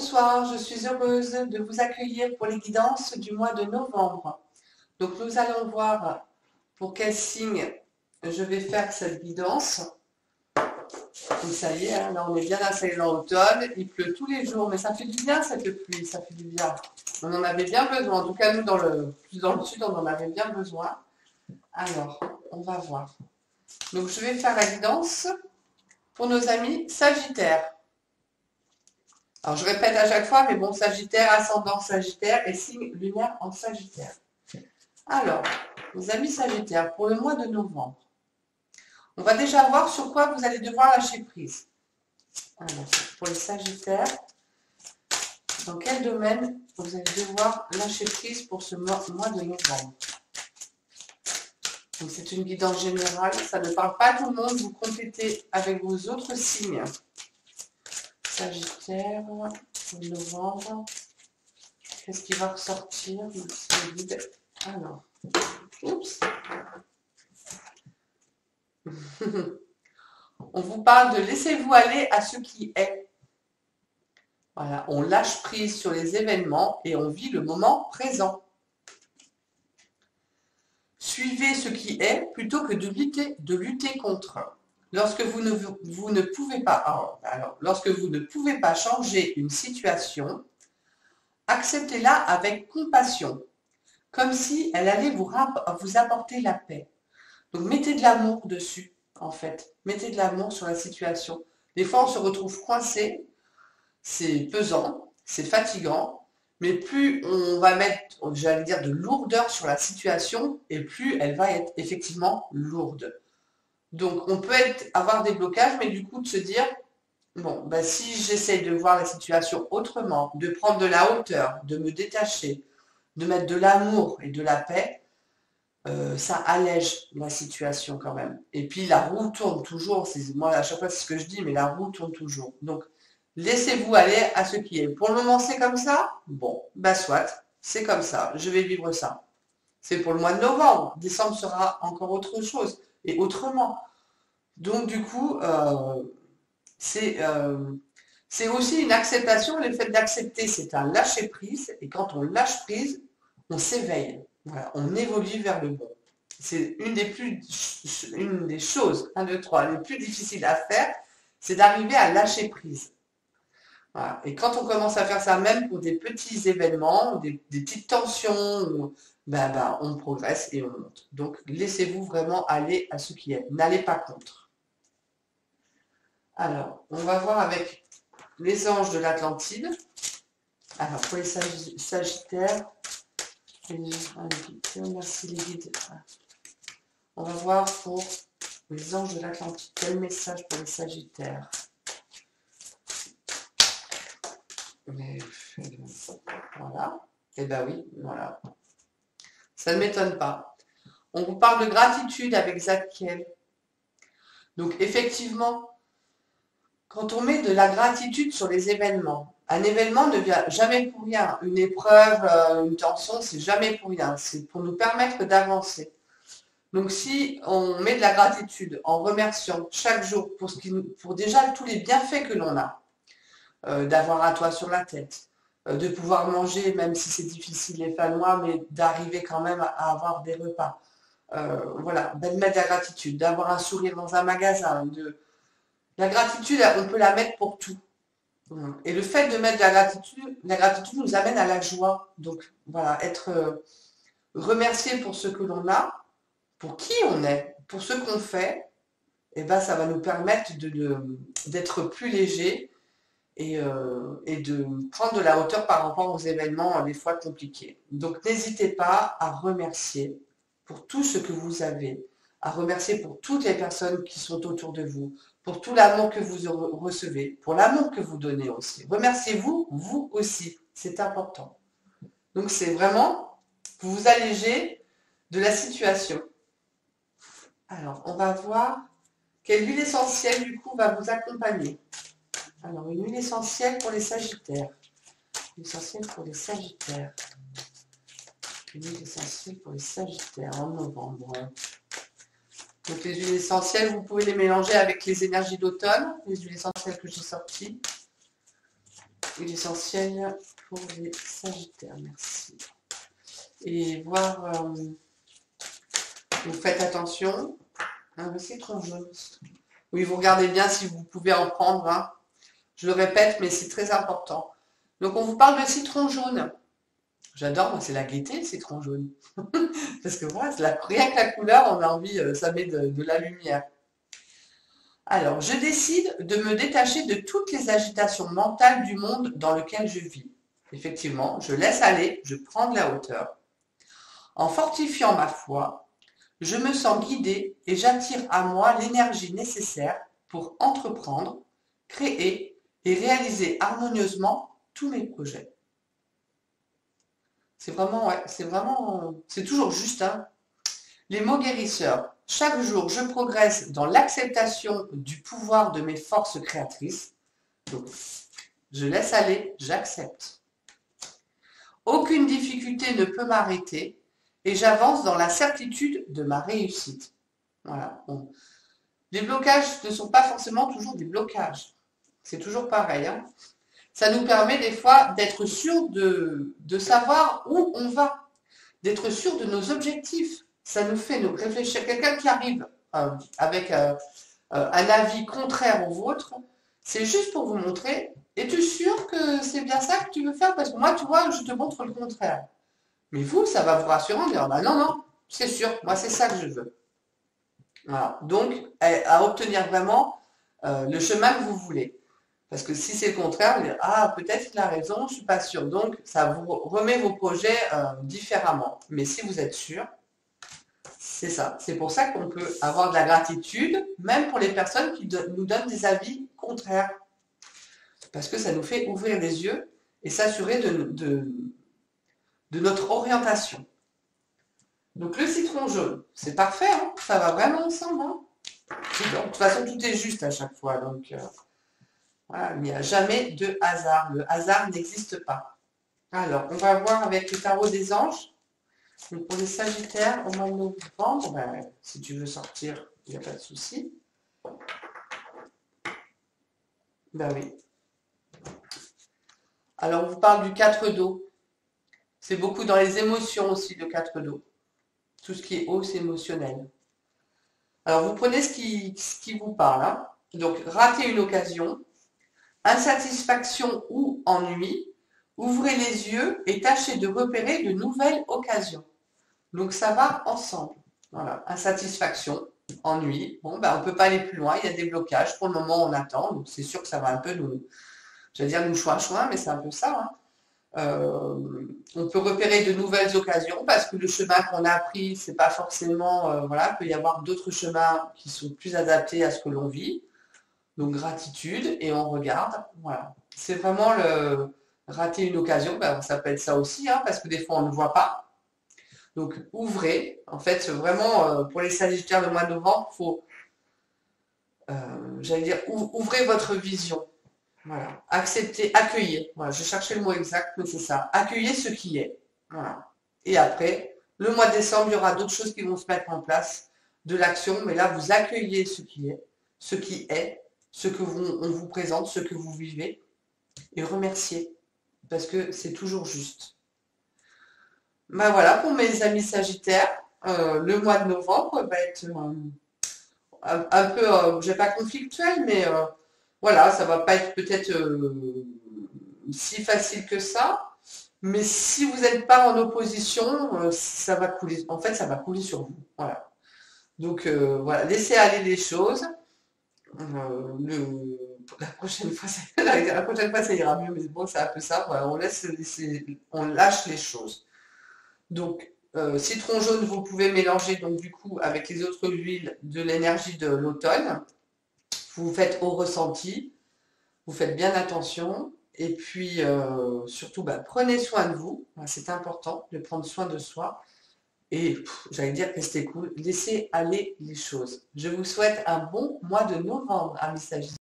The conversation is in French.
Bonsoir, je suis heureuse de vous accueillir pour les guidances du mois de novembre. Donc nous allons voir pour quel signe je vais faire cette guidance. Donc ça y est, hein, là on est bien installé dans l'automne, il pleut tous les jours, mais ça fait du bien cette pluie, ça fait du bien. On en avait bien besoin, en tout cas nous dans le sud on en avait bien besoin. Alors, on va voir. Donc je vais faire la guidance pour nos amis Sagittaires. Alors, je répète à chaque fois, mais bon, Sagittaire, ascendant Sagittaire et signe lunaire en Sagittaire. Alors, mes amis Sagittaires, pour le mois de novembre, on va déjà voir sur quoi vous allez devoir lâcher prise. Alors, pour les Sagittaires, dans quel domaine vous allez devoir lâcher prise pour ce mois de novembre? Donc, c'est une guidance générale, ça ne parle pas à tout le monde, vous complétez avec vos autres signes. Sagittaire, pour novembre, qu'est-ce qui va ressortir? Alors, oups. On vous parle de laissez-vous aller à ce qui est. Voilà, on lâche prise sur les événements et on vit le moment présent. Suivez ce qui est plutôt que de lutter contre. Lorsque vous ne pouvez pas, lorsque vous ne pouvez pas changer une situation, acceptez-la avec compassion, comme si elle allait vous apporter la paix. Donc mettez de l'amour dessus, en fait. Mettez de l'amour sur la situation. Des fois, on se retrouve coincé, c'est pesant, c'est fatigant, mais plus on va mettre, j'allais dire, de lourdeur sur la situation, et plus elle va être effectivement lourde. Donc, on peut avoir des blocages, mais du coup, de se dire, bon, ben, si j'essaye de voir la situation autrement, de prendre de la hauteur, de me détacher, de mettre de l'amour et de la paix, ça allège la situation quand même. Et puis, la roue tourne toujours. Moi, à chaque fois, c'est ce que je dis, mais la roue tourne toujours. Donc, laissez-vous aller à ce qui est. Pour le moment, c'est comme ça? Bon, ben soit, c'est comme ça. Je vais vivre ça. C'est pour le mois de novembre. Décembre sera encore autre chose et autrement. Donc, du coup, c'est aussi une acceptation. Le fait d'accepter, c'est un lâcher-prise. Et quand on lâche prise, on s'éveille. Voilà, on évolue vers le bon. C'est une des choses, 1, 2, 3, les plus difficiles à faire, c'est d'arriver à lâcher prise. Voilà. Et quand on commence à faire ça, même pour des petits événements, des petites tensions, on progresse et on monte. Donc, laissez-vous vraiment aller à ce qui est. N'allez pas contre. Alors, on va voir avec les anges de l'Atlantide. Alors, pour les Sagittaires, merci les guides. On va voir pour les anges de l'Atlantide. Quel message pour les Sagittaires? Voilà. Eh bien oui, voilà. Ça ne m'étonne pas. On vous parle de gratitude avec Zadkiel. Donc effectivement, quand on met de la gratitude sur les événements, un événement ne vient jamais pour rien. Une épreuve, une tension, c'est jamais pour rien. C'est pour nous permettre d'avancer. Donc si on met de la gratitude en remerciant chaque jour pour déjà tous les bienfaits que l'on a, d'avoir un toit sur la tête, de pouvoir manger, même si c'est difficile les fins de mois, mais d'arriver quand même à avoir des repas. Voilà, de mettre de la gratitude, d'avoir un sourire dans un magasin. La gratitude, on peut la mettre pour tout. Et le fait de mettre de la gratitude nous amène à la joie. Donc voilà, être remercié pour ce que l'on a, pour qui on est, pour ce qu'on fait, et ben ça va nous permettre d'être plus léger et de prendre de la hauteur par rapport aux événements des fois compliqués. Donc n'hésitez pas à remercier pour tout ce que vous avez, à remercier pour toutes les personnes qui sont autour de vous, pour tout l'amour que vous recevez, pour l'amour que vous donnez aussi. Remerciez-vous, vous aussi, c'est important. Donc c'est vraiment, vous vous allégez de la situation. Alors, on va voir quelle huile essentielle, du coup, va vous accompagner. Alors, une huile essentielle pour les Sagittaires. Une huile essentielle pour les Sagittaires. Une huile essentielle pour les Sagittaires en novembre. Donc, les huiles essentielles, vous pouvez les mélanger avec les énergies d'automne, les huiles essentielles que j'ai sorties. Huile essentielle pour les Sagittaires, merci. Et voir, vous faites attention. Le citron jaune. Oui, vous regardez bien si vous pouvez en prendre. Hein. Je le répète, mais c'est très important. Donc, on vous parle de citron jaune. J'adore, moi, c'est la gaieté, le citron jaune. Parce que voilà, rien que la couleur, on a envie, ça met de la lumière. Alors, je décide de me détacher de toutes les agitations mentales du monde dans lequel je vis. Effectivement, je laisse aller, je prends de la hauteur. En fortifiant ma foi, je me sens guidée et j'attire à moi l'énergie nécessaire pour entreprendre, créer et réaliser harmonieusement tous mes projets. C'est vraiment, ouais, c'est toujours juste, hein. Les mots guérisseurs. Chaque jour, je progresse dans l'acceptation du pouvoir de mes forces créatrices. Donc, je laisse aller, j'accepte. Aucune difficulté ne peut m'arrêter et j'avance dans la certitude de ma réussite. Voilà. Bon. Les blocages ne sont pas forcément toujours des blocages. C'est toujours pareil. Hein. Ça nous permet des fois d'être sûr de savoir où on va, d'être sûr de nos objectifs. Ça nous fait nous réfléchir. Quelqu'un qui arrive avec un avis contraire au vôtre, c'est juste pour vous montrer, es-tu sûr que c'est bien ça que tu veux faire? Parce que moi, tu vois, je te montre le contraire. Mais vous, ça va vous rassurer en disant, bah non, non, c'est sûr, moi, c'est ça que je veux. Voilà. Donc, à obtenir vraiment le chemin que vous voulez. Parce que si c'est le contraire, vous dites, ah, peut-être qu'il a raison, je ne suis pas sûre. Donc, ça vous remet vos projets différemment. Mais si vous êtes sûr, c'est ça. C'est pour ça qu'on peut avoir de la gratitude, même pour les personnes qui nous donnent des avis contraires. Parce que ça nous fait ouvrir les yeux et s'assurer de notre orientation. Donc, le citron jaune, c'est parfait, hein, ça va vraiment ensemble. Hein. De toute façon, tout est juste à chaque fois. Donc, voilà, il n'y a jamais de hasard. Le hasard n'existe pas. Alors, on va voir avec le tarot des anges. Donc, pour les Sagittaires, au mois de novembre, ben, si tu veux sortir, il n'y a pas de souci. Ben oui. Alors, on vous parle du 4 d'eau. C'est beaucoup dans les émotions aussi, le 4 d'eau. Tout ce qui est eau, c'est émotionnel. Alors, vous prenez ce qui vous parle. Hein. Donc, rater une occasion, insatisfaction ou ennui, ouvrez les yeux et tâchez de repérer de nouvelles occasions. Donc, ça va ensemble. Voilà, insatisfaction, ennui. Bon, ben, on ne peut pas aller plus loin, il y a des blocages. Pour le moment, on attend. Donc, c'est sûr que ça va un peu nous chouin, mais c'est un peu ça. Hein. On peut repérer de nouvelles occasions parce que le chemin qu'on a pris, c'est pas forcément, voilà, il peut y avoir d'autres chemins qui sont plus adaptés à ce que l'on vit. Donc gratitude et on regarde, voilà. C'est vraiment le rater une occasion, ben, ça peut être ça aussi, hein, parce que des fois on ne voit pas. Donc ouvrez, en fait, vraiment pour les Sagittaires le mois de novembre, il faut, j'allais dire, ouvrez votre vision. Voilà. Acceptez, accueillez. Voilà, je cherchais le mot exact, mais c'est ça. Accueillez ce qui est. Voilà. Et après, le mois de décembre, il y aura d'autres choses qui vont se mettre en place, de l'action, mais là, vous accueillez ce qui est, ce que on vous présente, ce que vous vivez, et remerciez, parce que c'est toujours juste. Ben voilà, pour mes amis Sagittaires, le mois de novembre va être un peu, je dirais pas conflictuel, mais voilà, ça va pas être peut-être si facile que ça, mais si vous n'êtes pas en opposition, ça va couler. En fait, ça va couler sur vous. Voilà. Donc voilà, laissez aller les choses. La prochaine fois, ça ira mieux, mais bon, c'est un peu ça. Voilà, on lâche les choses. Donc, citron jaune, vous pouvez mélanger donc du coup avec les autres huiles de l'énergie de l'automne. Vous faites au ressenti, vous faites bien attention. Et puis, surtout, bah, prenez soin de vous. C'est important de prendre soin de soi. Et j'allais dire, restez cool. Laissez aller les choses. Je vous souhaite un bon mois de novembre, amis Sagittaires.